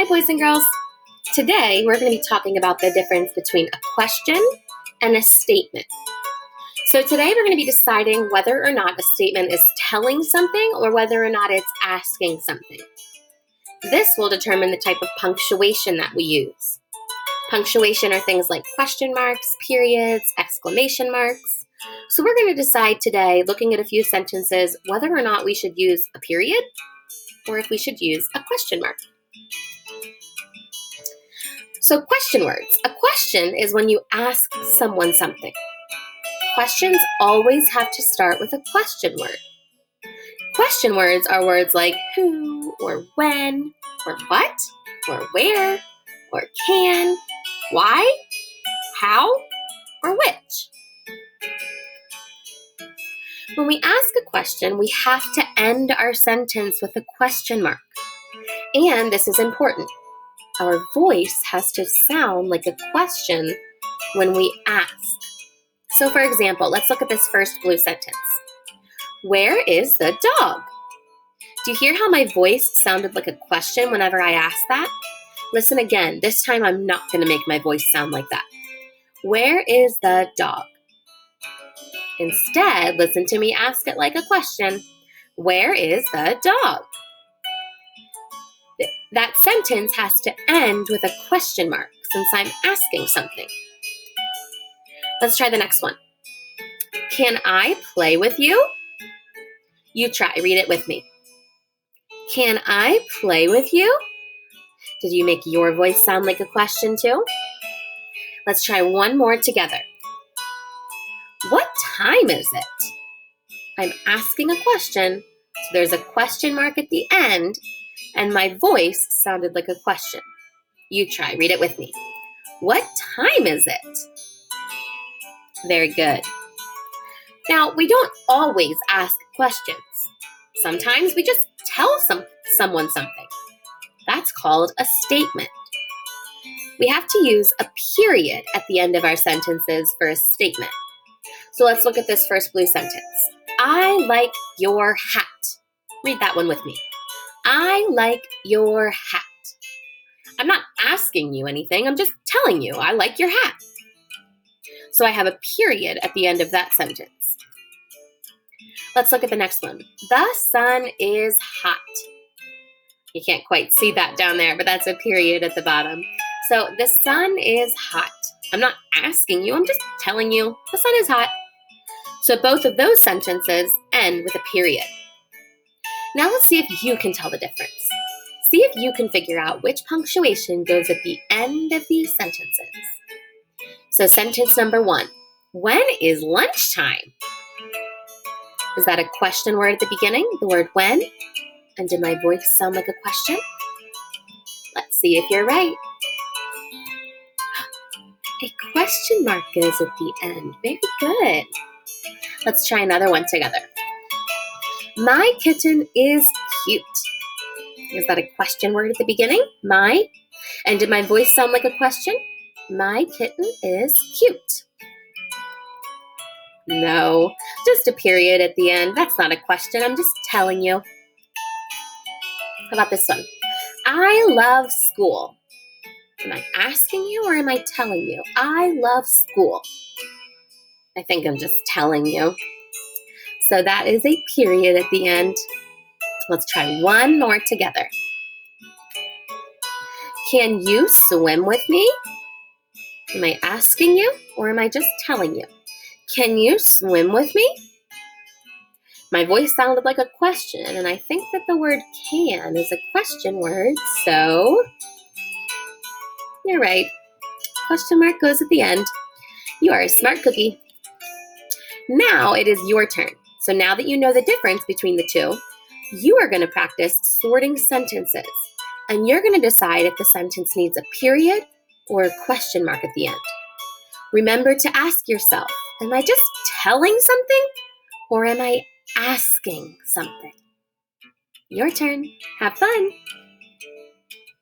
Hi, boys and girls. Today, we're going to be talking about the difference between a question and a statement. So today, we're going to be deciding whether or not a statement is telling something or whether or not it's asking something. This will determine the type of punctuation that we use. Punctuation are things like question marks, periods, exclamation marks. So we're going to decide today, looking at a few sentences, whether or not we should use a period or if we should use a question mark. So question words. A question is when you ask someone something. Questions always have to start with a question word. Question words are words like who, or when, or what, or where, or can, why, how, or which. When we ask a question, we have to end our sentence with a question mark. And this is important. Our voice has to sound like a question when we ask. So for example, let's look at this first blue sentence. Where is the dog? Do you hear how my voice sounded like a question whenever I asked that? Listen again. This time I'm not going to make my voice sound like that. Where is the dog? Instead, listen to me ask it like a question. Where is the dog? That sentence has to end with a question mark since I'm asking something. Let's try the next one. Can I play with you? You try. Read it with me. Can I play with you? Did you make your voice sound like a question too? Let's try one more together. What time is it? I'm asking a question, so there's a question mark at the end, and my voice sounded like a question. You try. Read it with me. What time is it? Very good. Now, we don't always ask questions. Sometimes we just tell someone something. That's called a statement. We have to use a period at the end of our sentences for a statement. So let's look at this first blue sentence. I like your hat. Read that one with me. I like your hat. I'm not asking you anything. I'm just telling you I like your hat. So I have a period at the end of that sentence. Let's look at the next one. The sun is hot. You can't quite see that down there, but that's a period at the bottom. So the sun is hot. I'm not asking you. I'm just telling you the sun is hot. So both of those sentences end with a period. Now let's see if you can tell the difference. See if you can figure out which punctuation goes at the end of these sentences. So sentence number 1. When is lunchtime? Is that a question word at the beginning, the word when? And did my voice sound like a question? Let's see if you're right. A question mark goes at the end. Very good. Let's try another one together. My kitten is cute. Is that a question word at the beginning? My. And did my voice sound like a question? My kitten is cute. No, just a period at the end. That's not a question. I'm just telling you. How about this one? I love school. Am I asking you or am I telling you? I love school. I think I'm just telling you. So that is a period at the end. Let's try one more together. Can you swim with me? Am I asking you or am I just telling you? Can you swim with me? My voice sounded like a question, and I think that the word can is a question word, so you're right. Question mark goes at the end. You are a smart cookie. Now it is your turn. So now that you know the difference between the two, you are going to practice sorting sentences, and you're going to decide if the sentence needs a period or a question mark at the end. Remember to ask yourself, am I just telling something or am I asking something? Your turn. Have fun.